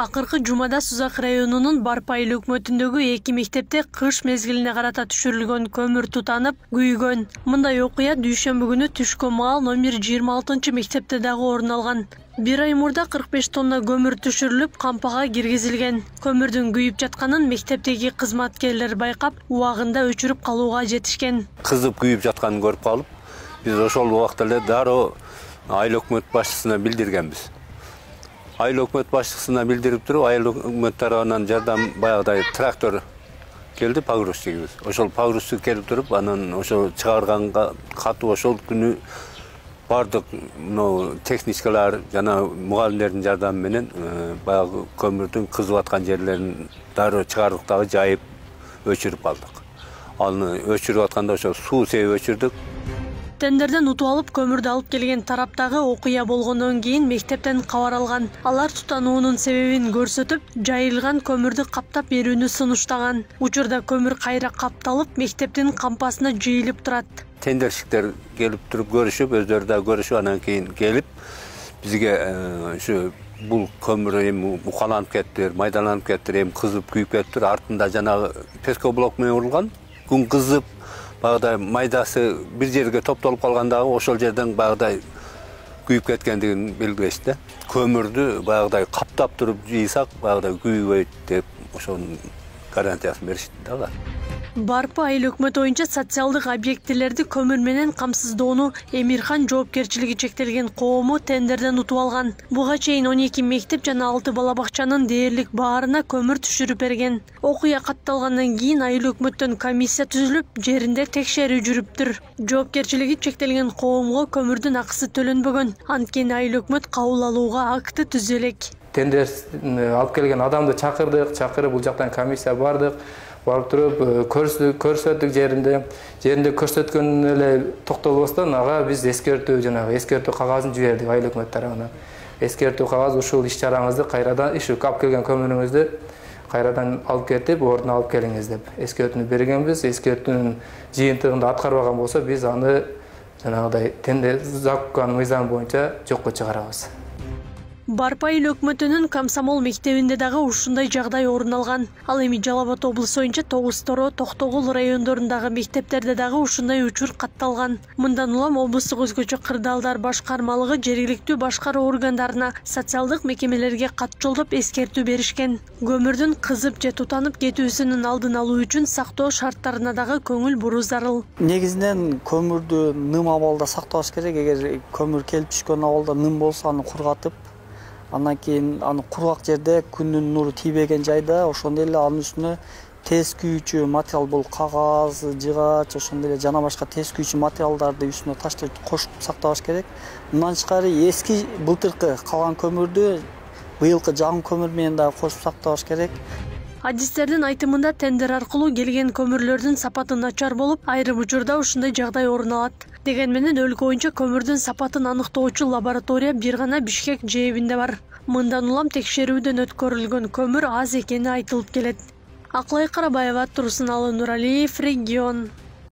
Акыркы жумада Сузак районунун Барпа айыл өкмөтүндөгү 2 мектепте кыш мезгилине карата түшүрүлгөн көмүр тутанып, күйгөн. Мындай окуя дүйшөмбү күнү түшкө маал номер 26 мектепте дагы орун алган. Bir ay murda 45 tonna көмүр түшүрүлүп, кампага киргизилген. Көмүрдүн күйүп жатканын мектептеги кызматкерлер байкап, убагында өчүрүп калууга жетишкен. Кызып күйүп жатканын көрүп калып, биз ошол убакта эле дароо айыл өкмөт башчысына билдиргенбиз. Айыл өкмөт башчысына билдирип туруп, айыл өкмөт тарабынан жардам баягыдай трактор келди, погрузчигибиз. Ошол погрузчик келип туруп, анан ошо чыгарганга катуу ошол күнү бардык техникалар жана мугалимдердин жардамы менен баягы көмүрдүн кызып аткан жерлерин дароо чыгардык дагы жайып өчүрүп алдык. Аны өчүрүп атканда ошо суу себеп өчүрдүк. Тендерден утуп алып көмүрдү алып келген тараптагы окуя болгондон кийин мектептен кабар алган. Алар тутануунун себебин көрсөтүп, жайылган көмүрдү каптап берүүнү сунуштаган. Учурда көмүр кайра капталып, мектептин кампасына жыйылып турат. Тендерщиктер келип туруп көрүшүп, өздөрү да көрүшүп, анан кийин келип бизге ушу бул көмүр эми укаланып кеттир, майдаланып кеттир, эми кызып күйүп кеттир. Артында жанагы пескоблок менен урулган, күн кызып, багыдай майдасы бир жерге топтолуп калгандагы ошол жерден багыдай күйүп кеткендигин белгилешти. Көмүрдү багыдай каптап туруп жыйсак, багыдай күйбөйт деп ошонун гарантиясын беришти дагы. Барпа айыл өкмөтү боюнча социалдык объектилерди көмүр менен камсыздоону Эмирхан жоопкерчилиги чектелген коому тендерден утуп алган. Буга чейин 12 мектеп жана 6 бала бакчанын дээрлик баарына көмүр түшүрүп берген. Окуя катталгандан кийин айыл өкмөттөн комиссия түзүлүп, жеринде текшерүү жүрүптүр. Жоопкерчилиги чектелген коомго көмүрдүн акысы төлөнбөгөн. Анткени айыл өкмөт кабыл алууга акты түзө элек. Тендер алып келген адамды чакырып, бул жактан комиссия бардык. Барып туруп көрсөттүк жеринде көрсөткөн эле токтолбостон ага биз эскертүү кагазын жибердик айыл өкмөт тарабынан. Эскертүү кагазы ушул иш чараңызды кайрадан алып келген көмүрүңүздү кайрадан алып кетип, ордуна алып келиңиз деп эскертүүнү бергенбиз. Эскертүүнүн жыйынтыгында аткарбаган болсо биз аны жанагыдай тендер закон мыйзам боюнча жокко чыгарабыз. Барпа айыл өкмөтүнүн Комсомол мектебинде дагы ушундай жагдай орун алган. Ал эми Жалал Абад облусу боюнча Тогуз Торо, Токтогул райондорундагы мектептерде дагы ушундай учур катталган. Мындан улам облустук өзгөчө кырдаалдар башкармалыгы жергиликтүү башкаруу органдарына, социалдык мекемелерге кат жолдоп эскертүү беришкен. Көмүрдүн кызып же тутанып кетүүсүнүн алдын алуу үчүн сактоо шарттарына дагы көңүл буруу зарыл. Негизинен көмүрдү ным абалда сакташ керек. Эгер көмүр келип түшкөн абалда ным болсо, аны кургатып, андан кийин аны кургак жерде күндүн нуру тийбеген жайда, ошондой эле анын үстүнө тез күйүүчү материал, бул кагаз, жыгач, ошондой эле жана башка тез күйүүчү материалдарды үстүнө таштап кошуп сактабаш керек. Мындан тышкары эски былтыркы калган көмүрдү быйылкы жаңы көмүр менен дагы кошуп сактабаш керек. Адистердин айтымында тендер аркылуу келген көмүрлөрдүн сапаты начар болуп, айрым учурда ушундай жагдай орун алат. Деген менен өлкө боюнча көмүрдүн сапатын аныктоочу лаборатория бир гана Бишкек жэбинде бар. Мындан улам текшерүүдөн өткөрүлгөн көмүр аз экени айтылып келет. Акылай Карабаева, Турсуналы Нуралиев, Регион.